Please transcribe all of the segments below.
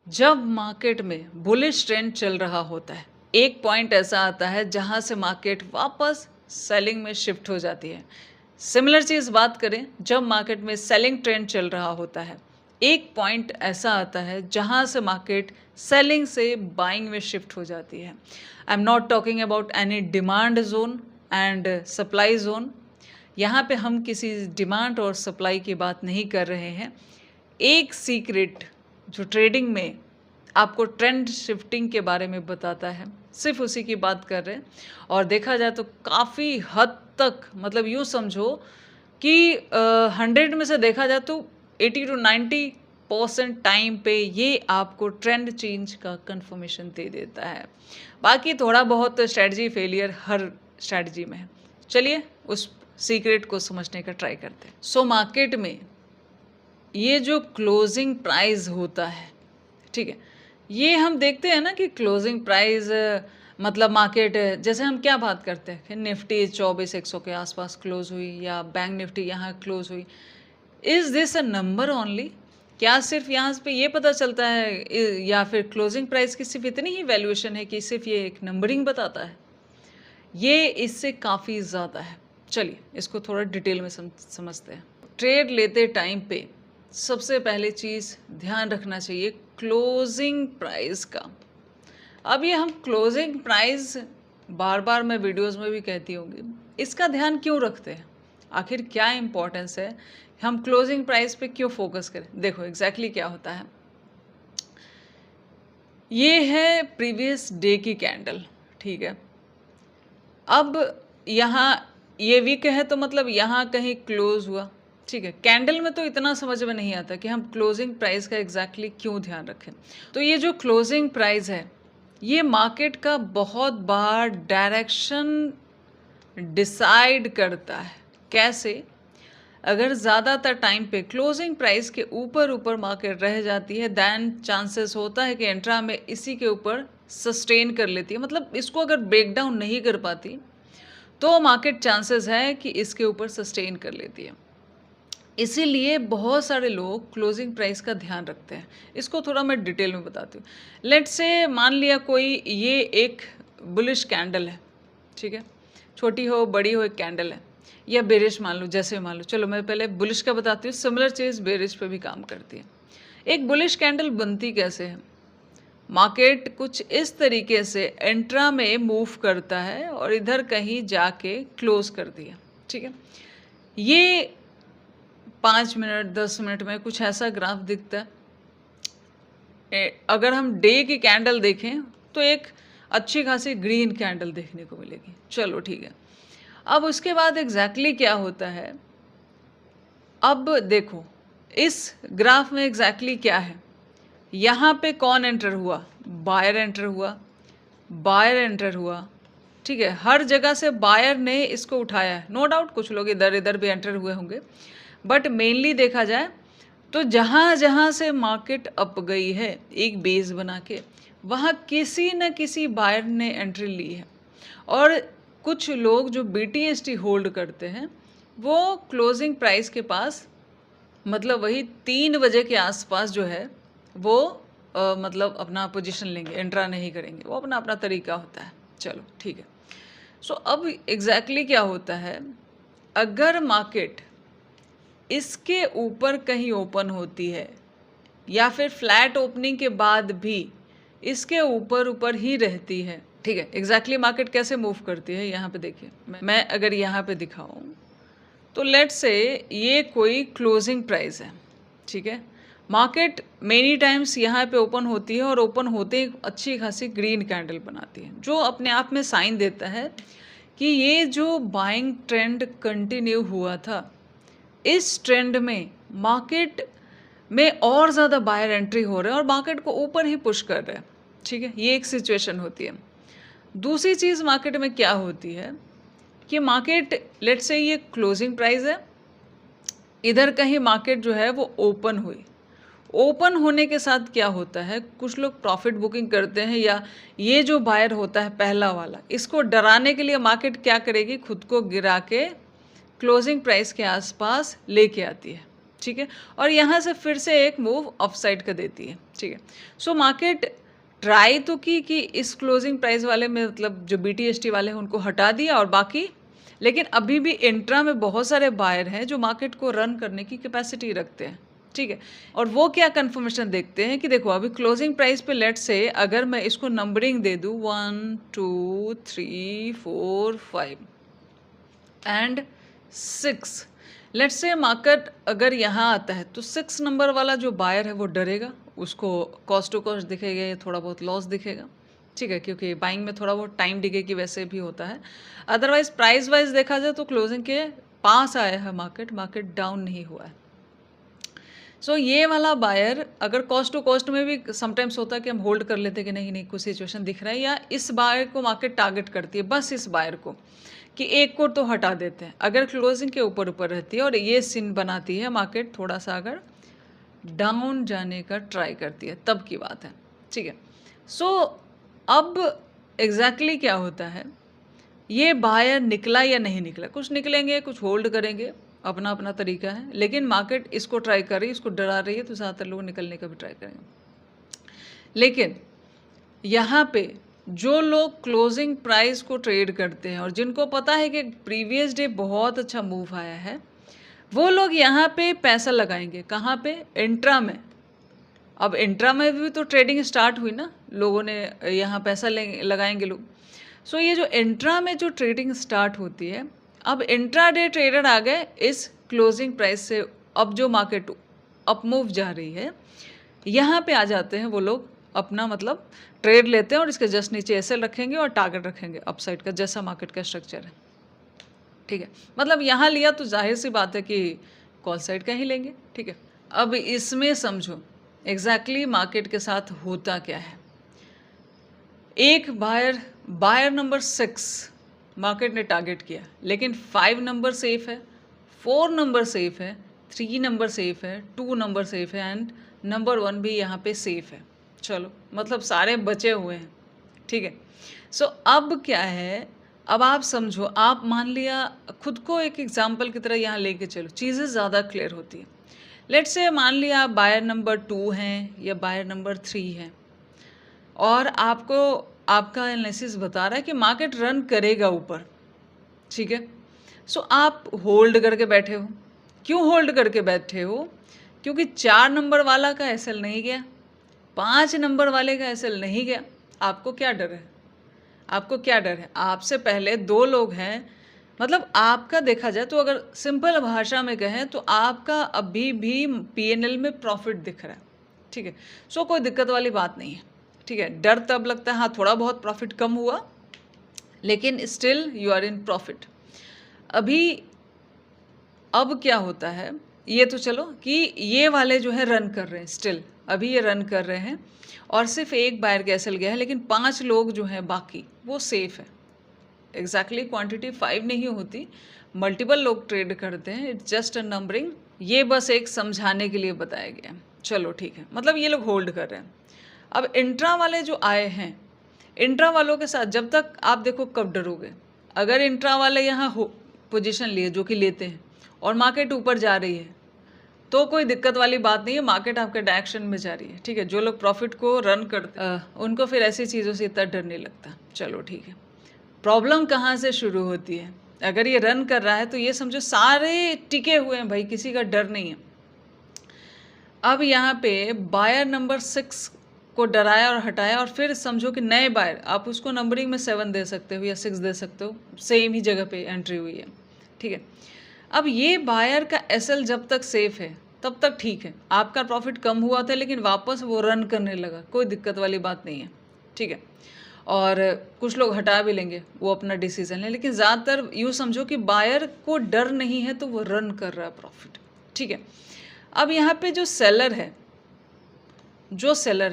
जब मार्केट में bullish trend चल रहा होता है, एक पॉइंट ऐसा आता है जहां से मार्केट वापस सेलिंग में शिफ्ट हो जाती है। सिमिलर चीज बात करें, जब मार्केट में सेलिंग ट्रेंड चल रहा होता है, एक पॉइंट ऐसा आता है जहां से मार्केट सेलिंग से बाइंग में शिफ्ट हो जाती है। I am not talking about any demand zone and supply zone. यहाँ पे हम किसी डिमांड और सप्लाई की बात नहीं कर रहे हैं। एक सीक्रेट जो ट्रेडिंग में आपको ट्रेंड शिफ्टिंग के बारे में बताता है, सिर्फ उसी की बात कर रहे हैं। और देखा जाए तो काफ़ी हद तक, मतलब यूँ समझो कि 100 में से देखा जाए तो 80 to 90% टाइम पे ये आपको ट्रेंड चेंज का कंफर्मेशन दे देता है। बाकी थोड़ा बहुत स्ट्रेटजी फेलियर हर स्ट्रेटजी में है। चलिए उस सीक्रेट को समझने का ट्राई करते हैं। सो मार्केट में ये जो क्लोजिंग प्राइस होता है, ठीक है, ये हम देखते हैं ना कि क्लोजिंग प्राइस मतलब मार्केट, जैसे हम क्या बात करते हैं कि निफ्टी 24,100 के आसपास क्लोज हुई या बैंक निफ्टी यहाँ क्लोज हुई। Is this a number only? क्या सिर्फ यहाँ पे ये पता चलता है या फिर क्लोजिंग प्राइस की सिर्फ इतनी ही वैल्यूएशन है कि सिर्फ ये एक नंबरिंग बताता है? ये इससे काफ़ी ज़्यादा है। चलिए इसको थोड़ा डिटेल में समझते हैं। ट्रेड लेते टाइम पे सबसे पहले चीज़ ध्यान रखना चाहिए क्लोजिंग प्राइस का। अब ये हम क्लोजिंग प्राइस बार बार मैं वीडियोस में भी कहती होंगी, इसका ध्यान क्यों रखते हैं? आखिर क्या इम्पोर्टेंस है, हम क्लोजिंग प्राइस पे क्यों फोकस करें? देखो एग्जैक्टली क्या होता है। ये है प्रीवियस डे की कैंडल, ठीक है। अब यहाँ ये वीक है तो मतलब यहाँ कहीं क्लोज हुआ, ठीक है। कैंडल में तो इतना समझ में नहीं आता कि हम क्लोजिंग प्राइस का एग्जैक्टली क्यों ध्यान रखें। तो ये जो क्लोजिंग प्राइस है, ये मार्केट का बहुत बार डायरेक्शन डिसाइड करता है। कैसे? अगर ज़्यादातर टाइम पे क्लोजिंग प्राइस के ऊपर ऊपर मार्केट रह जाती है, दैन चांसेस होता है कि इंट्रा में इसी के ऊपर सस्टेन कर लेती है। मतलब इसको अगर ब्रेक डाउन नहीं कर पाती तो मार्केट चांसेस है कि इसके ऊपर सस्टेन कर लेती है। इसीलिए बहुत सारे लोग क्लोजिंग प्राइस का ध्यान रखते हैं। इसको थोड़ा मैं डिटेल में बताती हूँ। लेट्स से मान लिया कोई ये एक बुलिश कैंडल है, ठीक है, छोटी हो बड़ी हो एक कैंडल है, या बेरिश मान लो, जैसे मान लो। चलो मैं पहले बुलिश का बताती हूँ, सिमिलर चीज़ बेरिश पे भी काम करती है। एक बुलिश कैंडल बनती कैसे है? मार्केट कुछ इस तरीके से इंट्रा में मूव करता है और इधर कहीं जाके क्लोज कर दिया, ठीक है। ये 5 मिनट 10 मिनट में कुछ ऐसा ग्राफ दिखता है। अगर हम डे की कैंडल देखें तो एक अच्छी खासी ग्रीन कैंडल देखने को मिलेगी। चलो ठीक है। अब उसके बाद एग्जैक्टली क्या होता है, अब देखो इस ग्राफ में एग्जैक्टली क्या है। यहाँ पे कौन एंटर हुआ? बायर एंटर हुआ, बायर एंटर हुआ, ठीक है। हर जगह से बायर ने इसको उठाया है। नो डाउट कुछ लोग इधर इधर भी एंटर हुए होंगे, बट मेनली देखा जाए तो जहाँ जहाँ से मार्केट अप गई है एक बेस बना के, वहाँ किसी न किसी बायर ने एंट्री ली है। और कुछ लोग जो BTST होल्ड करते हैं वो क्लोजिंग प्राइस के पास, मतलब वही 3 बजे के आसपास जो है वो मतलब अपना पोजीशन लेंगे, एंट्रा नहीं करेंगे। वो अपना अपना तरीका होता है। चलो ठीक है। सो अब एग्जैक्टली क्या होता है, अगर मार्केट इसके ऊपर कहीं ओपन होती है या फिर फ्लैट ओपनिंग के बाद भी इसके ऊपर ऊपर ही रहती है, ठीक है। एग्जैक्टली मार्केट कैसे मूव करती है यहाँ पे देखिए। मैं अगर यहाँ पे दिखाऊं तो लेट्स से ये कोई क्लोजिंग प्राइस है, ठीक है। मार्केट मेनी टाइम्स यहाँ पे ओपन होती है और ओपन होते ही अच्छी खासी ग्रीन कैंडल बनाती है, जो अपने आप में साइन देता है कि ये जो बाइंग ट्रेंड कंटिन्यू हुआ था, इस ट्रेंड में मार्केट में और ज़्यादा बायर एंट्री हो रहा है और मार्केट को ऊपर ही पुश कर रहा है, ठीक है। ये एक सिचुएशन होती है। दूसरी चीज़ मार्केट में क्या होती है कि मार्केट लेट्स से ये क्लोजिंग प्राइस है, इधर कहीं मार्केट जो है वो ओपन हुई। ओपन होने के साथ क्या होता है, कुछ लोग प्रॉफिट बुकिंग करते हैं, या ये जो बायर होता है पहला वाला, इसको डराने के लिए मार्केट क्या करेगी, खुद को गिरा के क्लोजिंग प्राइस के आसपास लेके आती है, ठीक है, और यहाँ से फिर से एक मूव अप साइड का देती है, ठीक है। सो मार्केट ट्राई तो की कि इस क्लोजिंग प्राइस वाले में मतलब जो BTST वाले हैं उनको हटा दिया और बाकी, लेकिन अभी भी इंट्रा में बहुत सारे बायर हैं जो मार्केट को रन करने की कैपेसिटी रखते हैं, ठीक है। और वो क्या कंफर्मेशन देखते हैं कि देखो अभी क्लोजिंग प्राइस पे लेट से अगर मैं इसको नंबरिंग दे दूँ 1 2 3 4 5 एंड 6, लेट्स से मार्केट अगर यहाँ आता है तो 6 नंबर वाला जो बायर है वो डरेगा, उसको कॉस्ट टू कॉस्ट दिखेगा या थोड़ा बहुत लॉस दिखेगा, ठीक है, क्योंकि बाइंग में थोड़ा बहुत टाइम डिले की वैसे भी होता है। अदरवाइज प्राइस वाइज देखा जाए तो क्लोजिंग के पास आया है मार्केट डाउन नहीं हुआ है। सो ये वाला बायर अगर कॉस्ट टू कॉस्ट में भी समटाइम्स होता है कि हम होल्ड कर लेते हैं कि नहीं कुछ सिचुएशन दिख रहा है, या इस बायर को मार्केट टारगेट करती है, बस इस बायर को कि एक को तो हटा देते हैं, अगर क्लोजिंग के ऊपर रहती है और ये सीन बनाती है मार्केट थोड़ा सा अगर डाउन जाने का ट्राई करती है तब की बात है, ठीक है। सो अब एग्जैक्टली क्या होता है, ये बायर निकला या नहीं निकला, कुछ निकलेंगे कुछ होल्ड करेंगे, अपना अपना तरीका है, लेकिन मार्केट इसको ट्राई कर रही है, इसको डरा रही है, तो ज़्यादातर लोग निकलने का भी ट्राई करेंगे। लेकिन यहाँ पे जो लोग क्लोजिंग प्राइस को ट्रेड करते हैं और जिनको पता है कि प्रीवियस डे बहुत अच्छा मूव आया है, वो लोग यहाँ पे पैसा लगाएंगे। कहाँ पे? इंट्रा में। अब इंट्रा में भी तो ट्रेडिंग स्टार्ट हुई ना, लोगों ने यहाँ पैसा लगाएंगे लोग। सो ये जो इंट्रा में जो ट्रेडिंग स्टार्ट होती है, अब इंट्रा डे ट्रेडर आ गए इस क्लोजिंग प्राइस से, अब जो मार्केट अप मूव जा रही है यहाँ पे आ जाते हैं वो लोग, अपना मतलब ट्रेड लेते हैं और इसके जस्ट नीचे एसएल रखेंगे और टारगेट रखेंगे अपसाइड का, जैसा मार्केट का स्ट्रक्चर है, ठीक है। मतलब यहाँ लिया तो जाहिर सी बात है कि कॉल साइड का ही लेंगे, ठीक है। अब इसमें समझो एग्जैक्टली मार्केट के साथ होता क्या है। एक बायर नंबर 6 मार्केट ने टारगेट किया, लेकिन 5 नंबर सेफ है, 4 नंबर सेफ है, 3 नंबर सेफ है, 2 नंबर सेफ है एंड नंबर 1 भी यहाँ पे सेफ है। चलो मतलब सारे बचे हुए हैं, ठीक है। सो अब क्या है, अब आप समझो, आप मान लिया खुद को एक एग्जाम्पल की तरह यहाँ लेके चलो, चीज़ें ज़्यादा क्लियर होती है। लेट्स से मान लिया आप बायर नंबर 2 हैं या बायर नंबर 3 हैं और आपको आपका एनालिसिस बता रहा है कि मार्केट रन करेगा ऊपर, ठीक है। सो आप होल्ड करके बैठे हो। क्यों होल्ड करके बैठे हो? क्योंकि 4 नंबर वाला का एसएल नहीं गया, 5 नंबर वाले का एसएल नहीं गया। आपको क्या डर है? आपको क्या डर है? आपसे पहले 2 लोग हैं, मतलब आपका देखा जाए तो अगर सिंपल भाषा में कहें तो आपका अभी भी पीएनएल में प्रॉफिट दिख रहा है, ठीक है। सो कोई दिक्कत वाली बात नहीं है, ठीक है। डर तब लगता है हाँ थोड़ा बहुत प्रॉफिट कम हुआ, लेकिन still you are in profit. अब क्या होता है, ये तो चलो कि ये वाले जो है रन कर रहे हैं, स्टिल अभी ये रन कर रहे हैं और सिर्फ एक बायर कैंसिल गया है, लेकिन 5 लोग जो हैं बाकी वो सेफ है। एग्जैक्टली क्वांटिटी 5 नहीं होती, मल्टीपल लोग ट्रेड करते हैं, इट्स जस्ट अ नंबरिंग। ये बस एक समझाने के लिए बताया गया। चलो ठीक है, मतलब ये लोग होल्ड कर रहे हैं। अब इंट्रा वाले जो आए हैं, इंट्रा वालों के साथ जब तक आप देखो कब डरोगे। अगर इंट्रा वाले यहाँ पोजीशन लिए जो कि लेते हैं और मार्केट ऊपर जा रही है तो कोई दिक्कत वाली बात नहीं है, मार्केट आपके डायरेक्शन में जा रही है, ठीक है। जो लोग प्रॉफिट को रन करते उनको फिर ऐसी चीज़ों से इतना डर नहीं लगता। चलो ठीक है। प्रॉब्लम कहाँ से शुरू होती है? अगर ये रन कर रहा है तो ये समझो सारे टिके हुए हैं भाई, किसी का डर नहीं है। अब यहाँ पे बायर नंबर 6 को डराया और हटाया, और फिर समझो कि नए बायर, आप उसको नंबरिंग में 7 दे सकते हो या 6 दे सकते हो, सेम ही जगह पे एंट्री हुई है, ठीक है। अब ये बायर का एसएल जब तक सेफ है तब तक ठीक है, आपका प्रॉफिट कम हुआ था लेकिन वापस वो रन करने लगा, कोई दिक्कत वाली बात नहीं है, ठीक है। और कुछ लोग हटा भी लेंगे, वो अपना डिसीजन है, लेकिन ज़्यादातर यूँ समझो कि बायर को डर नहीं है तो वो रन कर रहा है प्रॉफिट, ठीक है। अब यहाँ पे जो सेलर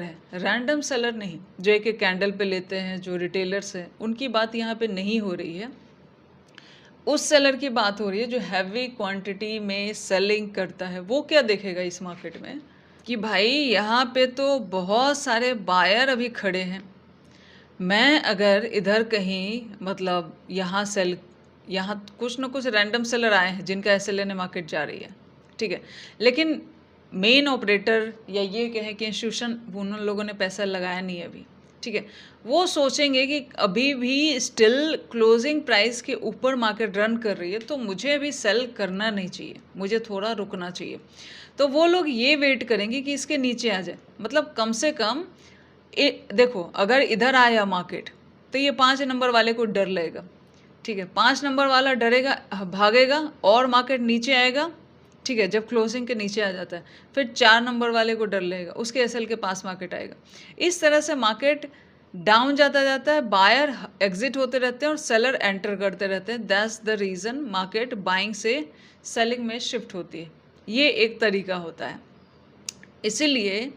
है रैंडम सेलर नहीं, जो एक एक कैंडल पे लेते हैं, जो रिटेलर्स हैं, उनकी बात यहाँ पे नहीं हो रही है। उस सेलर की बात हो रही है जो हैवी क्वांटिटी में सेलिंग करता है। वो क्या देखेगा इस मार्केट में कि भाई यहाँ पे तो बहुत सारे बायर अभी खड़े हैं, मैं अगर इधर कहीं मतलब यहाँ कुछ ना कुछ रैंडम सेलर आए हैं जिनका एसएल ने मार्केट जा रही है, ठीक है। लेकिन मेन ऑपरेटर या ये कहें कि इंस्टीट्यूशन, उन लोगों ने पैसा लगाया नहीं है अभी, ठीक है, वो सोचेंगे कि अभी भी स्टिल क्लोजिंग प्राइस के ऊपर मार्केट रन कर रही है, तो मुझे अभी सेल करना नहीं चाहिए, मुझे थोड़ा रुकना चाहिए। तो वो लोग ये वेट करेंगे कि इसके नीचे आ जाए, मतलब कम से कम देखो अगर इधर आया मार्केट तो ये 5 नंबर वाले को डर लगेगा, ठीक है, 5 नंबर वाला डरेगा, भागेगा और मार्केट नीचे आएगा, ठीक है, जब क्लोजिंग के नीचे आ जाता है फिर 4 नंबर वाले को डर लगेगा, उसके एसएल के पास मार्केट आएगा। इस तरह से मार्केट डाउन जाता जाता है, बायर एग्जिट होते रहते हैं और सेलर एंटर करते रहते हैं। That's the reason market buying से सेलिंग में शिफ्ट होती है, ये एक तरीका होता है। इसीलिए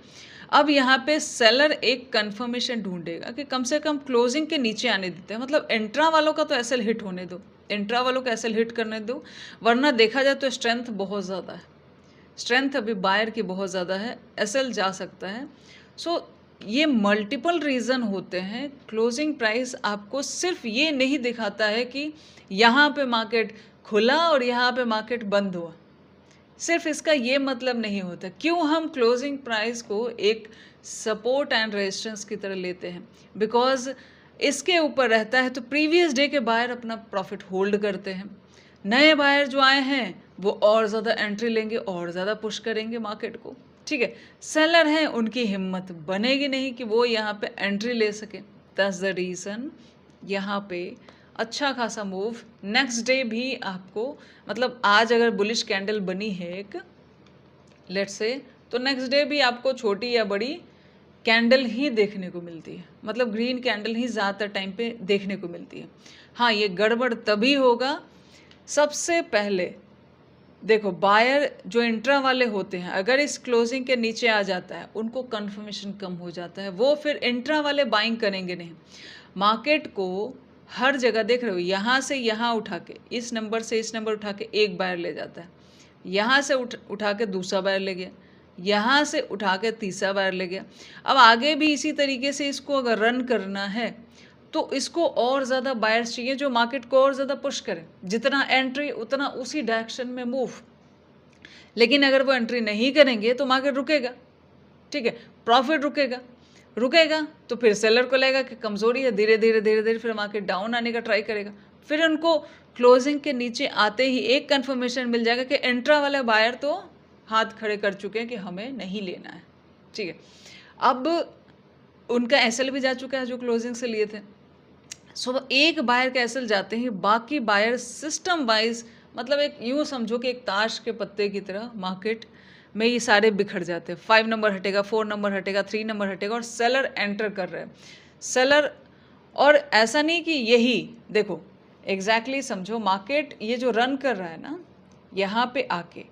अब यहाँ पे सेलर एक कंफर्मेशन ढूंढेगा कि कम से कम क्लोजिंग के नीचे आने देते हैं, मतलब इंट्रा वालों का तो एसएल हिट होने दो, इंट्रा वालों का एसएल हिट करने दो, वरना देखा जाए तो स्ट्रेंथ बहुत ज़्यादा है, स्ट्रेंथ अभी बायर की बहुत ज़्यादा है, एसएल जा सकता है। सो ये मल्टीपल रीज़न होते हैं। क्लोजिंग प्राइस आपको सिर्फ ये नहीं दिखाता है कि यहाँ पे मार्केट खुला और यहाँ पे मार्केट बंद हुआ, सिर्फ इसका ये मतलब नहीं होता। क्यों हम क्लोजिंग प्राइस को एक सपोर्ट एंड रेजिस्टेंस की तरह लेते हैं? बिकॉज इसके ऊपर रहता है तो प्रीवियस डे के बायर अपना प्रॉफिट होल्ड करते हैं, नए बायर जो आए हैं वो और ज़्यादा एंट्री लेंगे और ज़्यादा पुश करेंगे मार्केट को, ठीक है। सेलर हैं, उनकी हिम्मत बनेगी नहीं कि वो यहाँ पे एंट्री ले सके। दैट्स द रीज़न यहाँ पे अच्छा खासा मूव नेक्स्ट डे भी आपको, मतलब आज अगर बुलिश कैंडल बनी है एक लेट्स से, तो नेक्स्ट डे भी आपको छोटी या बड़ी कैंडल ही देखने को मिलती है, मतलब ग्रीन कैंडल ही ज़्यादातर टाइम पे देखने को मिलती है। हाँ, ये गड़बड़ तभी होगा, सबसे पहले देखो बायर जो इंट्रा वाले होते हैं अगर इस क्लोजिंग के नीचे आ जाता है उनको कंफर्मेशन कम हो जाता है, वो फिर इंट्रा वाले बाइंग करेंगे नहीं। मार्केट को हर जगह देख रहे हो, यहाँ से यहाँ उठा के, इस नंबर से इस नंबर उठा के एक बायर ले जाता है, यहाँ से उठा के दूसरा बायर ले गया, यहाँ से उठा के तीसरा बायर ले गया। अब आगे भी इसी तरीके से इसको अगर रन करना है तो इसको और ज़्यादा बायर्स चाहिए जो मार्केट को और ज़्यादा पुश करें, जितना एंट्री उतना उसी डायरेक्शन में मूव। लेकिन अगर वो एंट्री नहीं करेंगे तो मार्केट रुकेगा, ठीक है, प्रॉफिट रुकेगा तो फिर सेलर को लगेगा कि कमज़ोरी है, धीरे धीरे फिर मार्केट डाउन आने का ट्राई करेगा। फिर उनको क्लोजिंग के नीचे आते ही एक कंफर्मेशन मिल जाएगा कि इंट्रा वाले बायर तो हाथ खड़े कर चुके हैं कि हमें नहीं लेना है, ठीक है। अब उनका एसएल भी जा चुका है जो क्लोजिंग से लिए थे। सो एक बायर का एसएल जाते ही बाकी बायर सिस्टम वाइज, मतलब एक यूँ समझो कि एक ताश के पत्ते की तरह मार्केट में ये सारे बिखर जाते हैं। 5 नंबर हटेगा, 4 नंबर हटेगा, 3 नंबर हटेगा और सेलर एंटर कर रहे हैं। सेलर, और ऐसा नहीं कि यही देखो एग्जैक्टली समझो मार्केट ये जो रन कर रहा है ना, यहाँ पे आके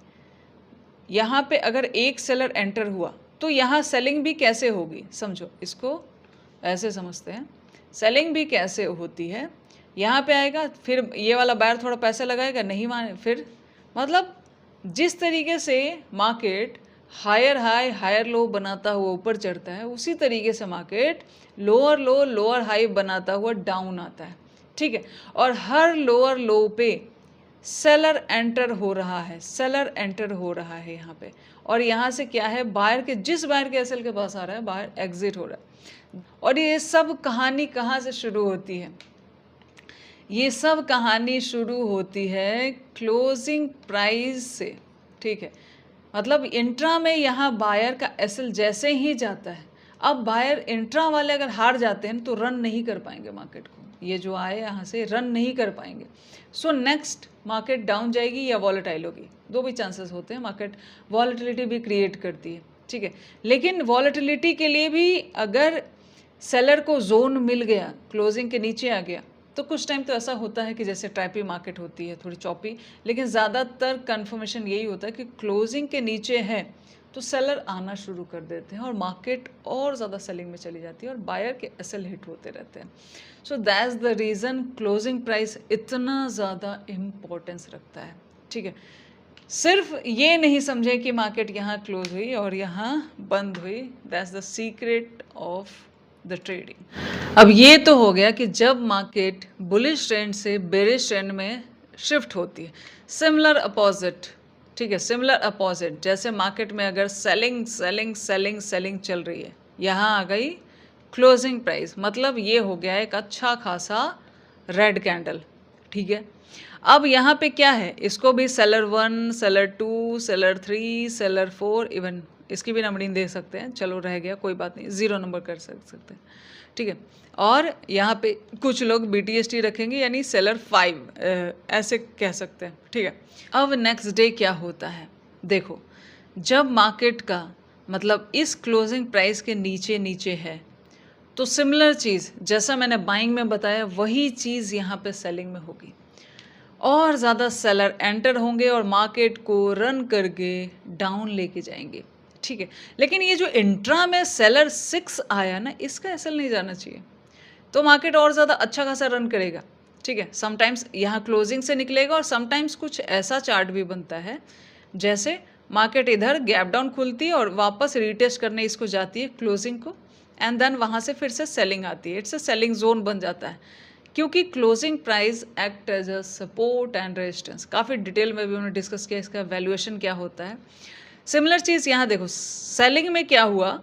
यहाँ पे अगर एक सेलर एंटर हुआ तो यहाँ सेलिंग भी कैसे होगी, समझो इसको ऐसे समझते हैं, सेलिंग भी कैसे होती है। यहाँ पे आएगा, फिर ये वाला बायर थोड़ा पैसे लगाएगा, नहीं माने, फिर मतलब जिस तरीके से market higher high higher low बनाता हुआ ऊपर चढ़ता है, उसी तरीके से market lower low lower high बनाता हुआ डाउन आता है, ठीक है। और हर लोअर लो पे सेलर एंटर हो रहा है, सेलर एंटर हो रहा है यहाँ पे, और यहाँ से क्या है, बायर के जिस बायर के एसएल के पास आ रहा है बायर एग्जिट हो रहा है। और ये सब कहानी कहाँ से शुरू होती है? ये सब कहानी शुरू होती है क्लोजिंग प्राइस से, ठीक है। मतलब इंट्रा में यहाँ बायर का एसएल जैसे ही जाता है, अब बायर इंट्रा वाले अगर हार जाते हैं तो रन नहीं कर पाएंगे मार्केट को, ये जो आए यहाँ से रन नहीं कर पाएंगे। सो नेक्स्ट मार्केट डाउन जाएगी या वॉलेटाइल होगी, दो भी चांसेस होते हैं। मार्केट वॉलेटिलिटी भी क्रिएट करती है, ठीक है। लेकिन वॉलेटिलिटी के लिए भी अगर सेलर को जोन मिल गया, क्लोजिंग के नीचे आ गया, तो कुछ टाइम तो ऐसा होता है कि जैसे ट्रैपी मार्केट होती है थोड़ी चॉपी, लेकिन ज़्यादातर कन्फर्मेशन यही होता है कि क्लोजिंग के नीचे है तो सेलर आना शुरू कर देते हैं और मार्केट और ज़्यादा सेलिंग में चली जाती है और बायर के एसएल हिट होते रहते हैं। So that's the reason closing price इतना ज़्यादा इम्पोर्टेंस रखता है, ठीक है। सिर्फ ये नहीं समझे कि मार्केट यहाँ क्लोज हुई और यहाँ बंद हुई, that's the secret of the trading. अब ये तो हो गया कि जब मार्केट बुलिश ट्रेंड से बेरिश ट्रेंड में शिफ्ट होती है, सिमिलर अपोजिट, ठीक है, सिमिलर अपोजिट, जैसे मार्केट में अगर सेलिंग सेलिंग सेलिंग सेलिंग चल रही है, यहाँ आ गई क्लोजिंग प्राइस, मतलब ये हो गया एक अच्छा खासा रेड कैंडल। ठीक है, अब यहाँ पे क्या है, इसको भी seller 1, seller 2, seller 3, seller 4, even इसकी भी नंबरिंग दे सकते हैं, चलो रह गया कोई बात नहीं, 0 नंबर कर सकते हैं। ठीक है, और यहाँ पे कुछ लोग BTST रखेंगे यानी सेलर 5 ऐसे कह सकते हैं। ठीक है, अब नेक्स्ट डे क्या होता है, देखो जब मार्केट का मतलब इस क्लोजिंग प्राइस के नीचे नीचे है, तो सिमिलर चीज़ जैसा मैंने बाइंग में बताया वही चीज़ यहाँ पे सेलिंग में होगी, और ज़्यादा सेलर एंटर होंगे और मार्केट को रन करके डाउन लेके जाएंगे। ठीक है, लेकिन ये जो इंट्रा में सेलर 6 आया ना, इसका एसएल नहीं जाना चाहिए, तो मार्केट और ज़्यादा अच्छा खासा रन करेगा। ठीक है, समटाइम्स यहाँ क्लोजिंग से निकलेगा और समटाइम्स कुछ ऐसा चार्ट भी बनता है जैसे मार्केट इधर गैप डाउन खुलती है और वापस रीटेस्ट करने इसको जाती है क्लोजिंग को, एंड देन वहाँ से फिर से सेलिंग आती है, इट्स अ सेलिंग जोन बन जाता है, क्योंकि closing price act as a support and resistance. काफ़ी डिटेल में भी उन्होंने डिस्कस किया इसका वैल्यूएशन क्या होता है। सिमिलर चीज़ यहाँ देखो, सेलिंग में क्या हुआ,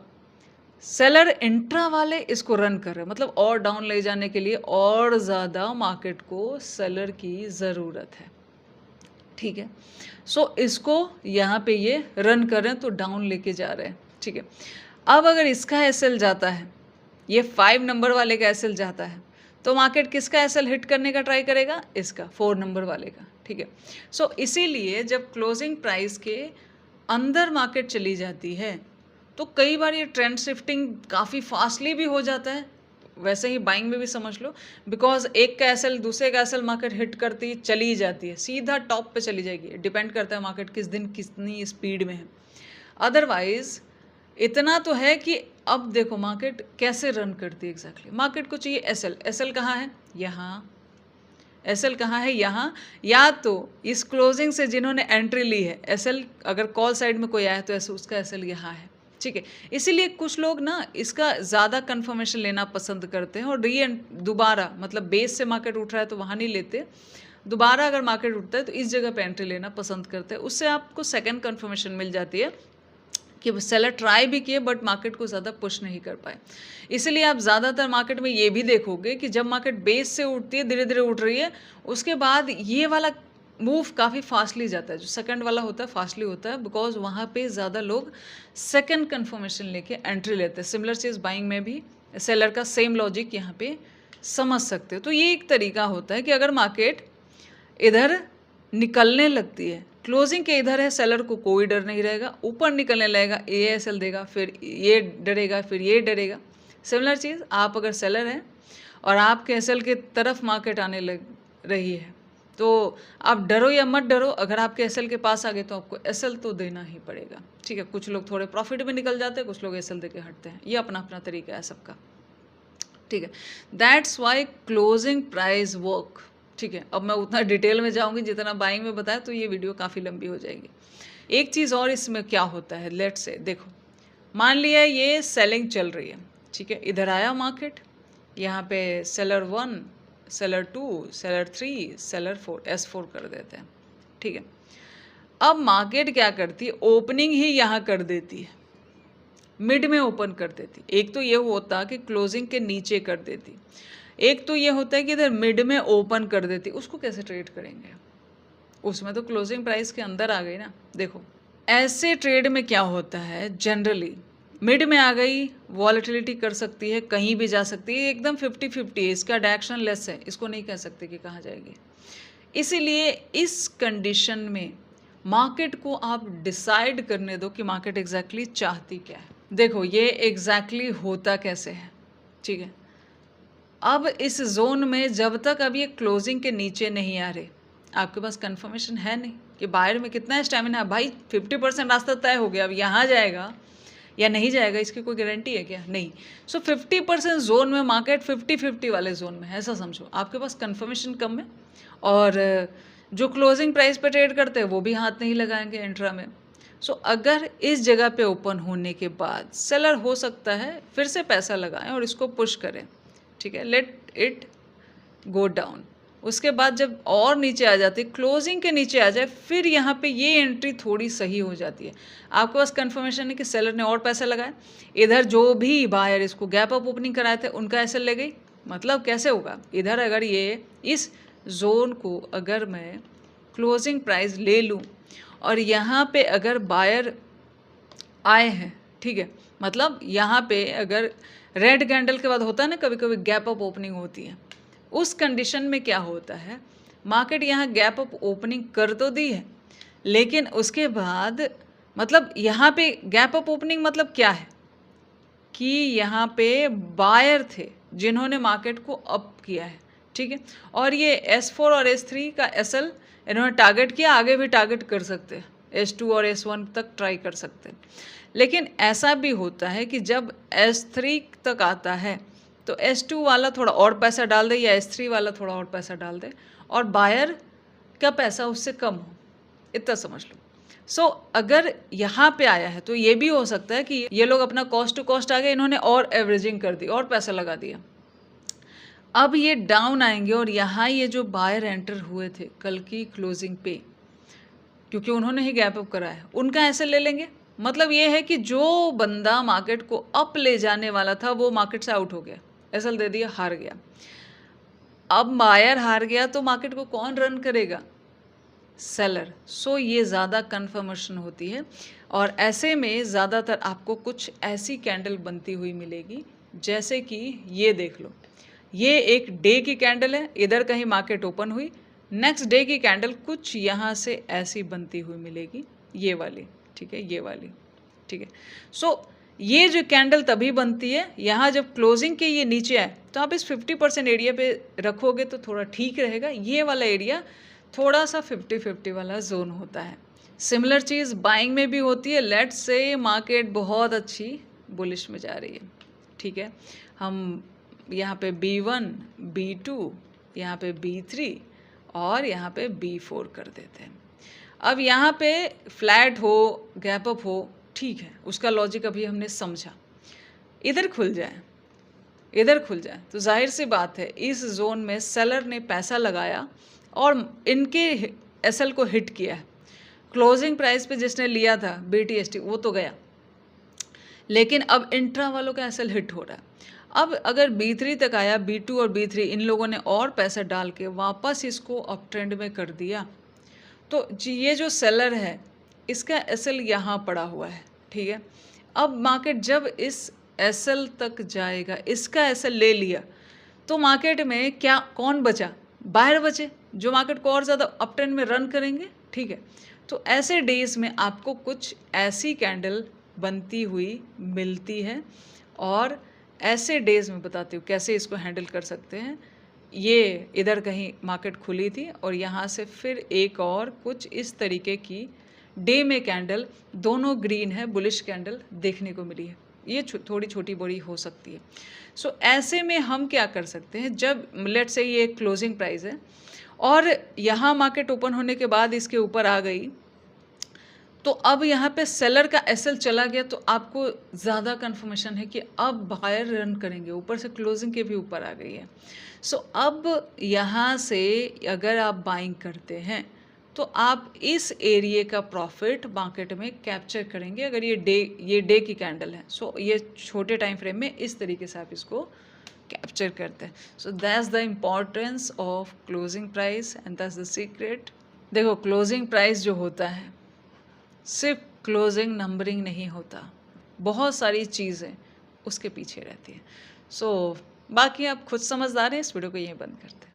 सेलर इंट्रा वाले इसको रन कर रहे हैं, मतलब और डाउन ले जाने के लिए और ज़्यादा मार्केट को सेलर की ज़रूरत है। ठीक है, सो इसको यहाँ पे ये रन कर रहे हैं तो डाउन लेके जा रहे हैं। ठीक है, अब अगर इसका एसएल जाता है, ये 5 नंबर वाले का एसएल जाता है, तो मार्केट किसका एसएल हिट करने का ट्राई करेगा, इसका 4 नंबर वाले का। ठीक है, सो इसीलिए जब क्लोजिंग प्राइस के अंदर मार्केट चली जाती है तो कई बार ये ट्रेंड शिफ्टिंग काफ़ी फास्टली भी हो जाता है, वैसे ही बाइंग में भी समझ लो, बिकॉज एक का एसएल दूसरे का एसएल मार्केट हिट करती चली जाती है, सीधा टॉप पे चली जाएगी, डिपेंड करता है मार्केट किस दिन कितनी स्पीड में है। अदरवाइज इतना तो है कि अब देखो मार्केट कैसे रन करती है एग्जैक्टली, मार्केट को चाहिए एसएल, एसएल कहाँ है, यहाँ, एसएल कहाँ है, यहाँ, या तो इस क्लोजिंग से जिन्होंने एंट्री ली है एसएल, अगर कॉल साइड में कोई आया तो ऐसे उसका एसएल यहाँ है। ठीक है, इसीलिए कुछ लोग ना इसका ज़्यादा कंफर्मेशन लेना पसंद करते हैं और दोबारा मतलब बेस से मार्केट उठ रहा है तो वहाँ नहीं लेते, दोबारा अगर मार्केट उठता है तो इस जगह पे एंट्री लेना पसंद करते हैं, उससे आपको सेकंड कंफर्मेशन मिल जाती है कि सेलर ट्राई भी किए बट मार्केट को ज़्यादा पुश नहीं कर पाए। इसीलिए आप ज़्यादातर मार्केट में ये भी देखोगे कि जब मार्केट बेस से उठती है, धीरे धीरे उठ रही है, उसके बाद ये वाला मूव काफ़ी फास्टली जाता है, जो सेकंड वाला होता है फास्टली होता है, बिकॉज वहाँ पे ज़्यादा लोग सेकंड कंफर्मेशन लेके एंट्री लेते हैं। सिमिलर चीज़ बाइंग में भी सेलर का सेम लॉजिक यहाँ पे समझ सकते हो। तो ये एक तरीका होता है कि अगर मार्केट इधर निकलने लगती है, क्लोजिंग के इधर है, सेलर को कोई डर नहीं रहेगा, ऊपर निकलने लगेगा, एएसएल देगा, फिर ये डरेगा, फिर ये डरेगा। सिमिलर चीज़ आप अगर सेलर हैं और आपके एसएल के तरफ मार्केट आने लग रही है तो आप डरो या मत डरो, अगर आपके एसएल के पास आ गए तो आपको एसएल तो देना ही पड़ेगा। ठीक है, कुछ लोग थोड़े प्रॉफिट में निकल जाते हैं, कुछ लोग एसएल दे के हटते हैं, ये अपना अपना तरीका है सबका। ठीक है, that's why closing price work. ठीक है, अब मैं उतना डिटेल में जाऊंगी जितना बाइंग में बताया तो ये वीडियो काफ़ी लंबी हो जाएगी। एक चीज़ और इसमें क्या होता है, लेट्स से देखो, मान लिया ये सेलिंग चल रही है, ठीक है, इधर आया मार्केट, यहाँ पे seller 1, seller 2, seller 3, seller 4, S4 कर देते हैं। ठीक है, अब मार्केट क्या करती है, ओपनिंग ही यहाँ कर देती है, मिड में ओपन कर देती। एक तो ये होता कि क्लोजिंग के नीचे कर देती, एक तो ये होता है कि इधर मिड में ओपन कर देती, उसको कैसे ट्रेड करेंगे, उसमें तो क्लोजिंग प्राइस के अंदर आ गई ना। देखो ऐसे ट्रेड में क्या होता है, जनरली मिड में आ गई, वॉलेटिलिटी कर सकती है, कहीं भी जा सकती है, एकदम 50-50 है, इसका डायरेक्शन लेस है, इसको नहीं कह सकते कि कहाँ जाएगी। इसीलिए इस कंडीशन में मार्केट को आप डिसाइड करने दो कि मार्केट एग्जैक्टली चाहती क्या है। देखो ये एग्जैक्टली होता कैसे है, ठीक है, अब इस जोन में जब तक अब ये क्लोजिंग के नीचे नहीं आ रहे, आपके पास कंफर्मेशन है नहीं कि बायर में कितना स्टैमिना है। भाई 50% रास्ता तय हो गया, अब यहाँ जाएगा या नहीं जाएगा इसकी कोई गारंटी है क्या, नहीं। सो 50% जोन में मार्केट 50-50 वाले जोन में है, ऐसा समझो, आपके पास कंफर्मेशन कम है और जो क्लोजिंग प्राइस पे ट्रेड करते हैं वो भी हाथ नहीं लगाएंगे इंट्रा में। सो अगर इस जगह पे ओपन होने के बाद सेलर हो सकता है फिर से पैसा लगाएं और इसको पुश करें, ठीक है, लेट इट गो डाउन, उसके बाद जब और नीचे आ जाती है, क्लोजिंग के नीचे आ जाए, फिर यहाँ पे ये एंट्री थोड़ी सही हो जाती है। आपके पास कंफर्मेशन है कि सेलर ने और पैसा लगाया, इधर जो भी बायर इसको गैप अप ओपनिंग कराए थे उनका एसएल ले गई। मतलब कैसे होगा, इधर अगर ये इस जोन को अगर मैं क्लोजिंग प्राइस ले लूँ और यहाँ पे अगर बायर आए हैं, ठीक है, मतलब यहाँ पे अगर रेड कैंडल के बाद होता है ना कभी कभी गैप अप ओपनिंग होती है, उस कंडीशन में क्या होता है, मार्केट यहाँ गैप अप ओपनिंग कर तो दी है, लेकिन उसके बाद मतलब यहाँ पे गैप अप ओपनिंग मतलब क्या है कि यहाँ पे बायर थे जिन्होंने मार्केट को अप किया है, ठीक है, और ये S4 और S3 का एसएल इन्होंने टारगेट किया, आगे भी टारगेट कर सकते हैं, S2 और S1 तक ट्राई कर सकते हैं। लेकिन ऐसा भी होता है कि जब S3 तक आता है तो S2 वाला थोड़ा और पैसा डाल दे या S3 वाला थोड़ा और पैसा डाल दे और बायर का पैसा उससे कम हो, इतना समझ लो। सो अगर यहाँ पे आया है तो ये भी हो सकता है कि ये लोग अपना कॉस्ट टू कॉस्ट आ गए, इन्होंने और एवरेजिंग कर दी और पैसा लगा दिया। अब ये डाउन आएंगे और यहाँ ये जो बायर एंटर हुए थे कल की क्लोजिंग पे, क्योंकि उन्होंने ही गैप अप करा है, उनका ऐसे ले लेंगे। मतलब ये है कि जो बंदा मार्केट को अप ले जाने वाला था वो मार्केट से आउट हो गया, एसएल दे दिया, हार गया। अब बायर हार गया तो मार्केट को कौन रन करेगा, सेलर। सो ये ज़्यादा कन्फर्मेशन होती है और ऐसे में ज़्यादातर आपको कुछ ऐसी कैंडल बनती हुई मिलेगी, जैसे कि ये देख लो, ये एक डे की कैंडल है, इधर कहीं मार्केट ओपन हुई, नेक्स्ट डे की कैंडल कुछ यहाँ से ऐसी बनती हुई मिलेगी, ये वाली, ठीक है, ये वाली, ठीक है। सो ये जो कैंडल तभी बनती है यहाँ जब क्लोजिंग के ये नीचे आए, तो आप इस 50% एरिया पे रखोगे तो थोड़ा ठीक रहेगा। ये वाला एरिया थोड़ा सा 50-50 वाला जोन होता है। सिमिलर चीज़ बाइंग में भी होती है। लेट्स से मार्केट बहुत अच्छी बुलिश में जा रही है, ठीक है, हम यहाँ पे B1, B2, यहाँ पे B3 और यहाँ पे B4 कर देते हैं। अब यहाँ पे फ्लैट हो, गैप अप हो, ठीक है, उसका लॉजिक अभी हमने समझा। इधर खुल जाए, इधर खुल जाए तो जाहिर सी बात है इस जोन में सेलर ने पैसा लगाया और इनके एसएल को हिट किया है। क्लोजिंग प्राइस पे जिसने लिया था BTST वो तो गया, लेकिन अब इंट्रा वालों का एसएल हिट हो रहा है। अब अगर B3 तक आया, B2 और B3 इन लोगों ने और पैसा डाल के वापस इसको अप ट्रेंड में कर दिया, तो ये जो सेलर है इसका एसएल यहाँ पड़ा हुआ है, ठीक है। अब मार्केट जब इस एसएल तक जाएगा, इसका एसएल ले लिया, तो मार्केट में क्या कौन बचा, बायर बचे जो मार्केट को और ज़्यादा अप ट्रेंड में रन करेंगे, ठीक है। तो ऐसे डेज में आपको कुछ ऐसी कैंडल बनती हुई मिलती है और ऐसे डेज में बताती हूँ कैसे इसको हैंडल कर सकते हैं। ये इधर कहीं मार्केट खुली थी और यहाँ से फिर एक और कुछ इस तरीके की डे में कैंडल, दोनों ग्रीन है, बुलिश कैंडल देखने को मिली है। ये थोड़ी छोटी बड़ी हो सकती है। सो ऐसे में हम क्या कर सकते हैं, जब लेट्स से ये क्लोजिंग प्राइस है और यहाँ मार्केट ओपन होने के बाद इसके ऊपर आ गई, तो अब यहाँ पे सेलर का एसएल चला गया, तो आपको ज़्यादा कंफर्मेशन है कि अब बायर रन करेंगे, ऊपर से क्लोजिंग के भी ऊपर आ गई है। सो अब यहाँ से अगर आप बाइंग करते हैं तो आप इस एरिया का प्रॉफिट मार्केट में कैप्चर करेंगे अगर ये डे की कैंडल है। सो ये छोटे टाइम फ्रेम में इस तरीके से आप इसको कैप्चर करते हैं। So that's the importance of closing price and that's the secret. देखो क्लोजिंग प्राइस जो होता है सिर्फ क्लोजिंग नंबरिंग नहीं होता, बहुत सारी चीज़ें उसके पीछे रहती हैं। सो बाकी आप खुद समझदार हैं, इस वीडियो को यहीं बंद करते हैं।